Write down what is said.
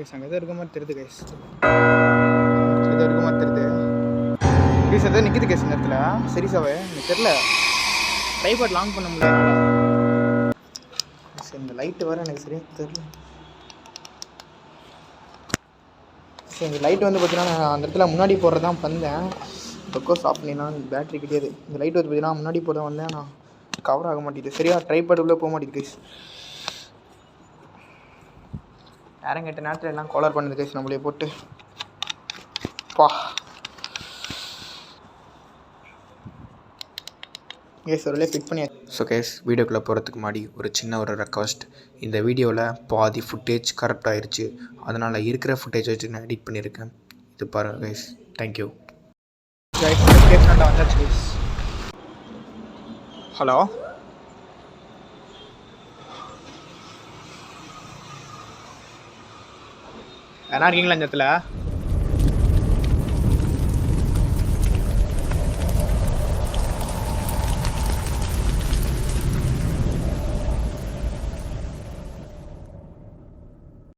Guys அங்கே எதோ இருக்க மாதிரி தெரியுது கைஸ். எதோ இருக்க மாதிரி தெரியுது கைஸ். எதோ நிற்கிது கைஸ் இந்த இடத்துல. சரிசாவே எனக்கு தெரில. ட்ரைபாட் லாங் பண்ண முடியாது. சரி இந்த லைட்டு வேறு எனக்கு சரியாக தெரில. சரி இந்த லைட்டு வந்து பார்த்தீங்கன்னா நான் அந்த இடத்துல முன்னாடி போடுறது தான் வந்தேன். பக்கோஸ் ஆஃப் பண்ணிடலாம். பேட்ரி கிடையாது. இந்த லைட் வந்து பார்த்தீங்கன்னா முன்னாடி போட வந்தேன். நான் கவர் ஆக மாட்டேங்குது. சரியா ட்ரைபாட் உள்ளே போக மாட்டேங்குது கைஸ். நேரம் கேட்ட நேரத்தில் எல்லாம் கோலர் பண்ணுது கைஸ் நம்மளே போட்டு. பா கேஸ் ஒரு ஃபிட் பண்ணி. ஸோ கேஸ் வீடியோக்குள்ளே போகிறதுக்கு முன்னாடி ஒரு சின்ன ஒரு ரெக்வஸ்ட். இந்த வீடியோவில் பாதி ஃபுட்டேஜ் கரெக்ட் ஆகிருச்சு. அதனால் இருக்கிற ஃபுட்டேஜ் வச்சு நான் எடிட் பண்ணியிருக்கேன். இது பாருங்கள் கைஸ். Thank you guys. வந்தாச்சு கைஸ். ஹலோ யாரா இருக்கீங்களா இந்த இடத்துல?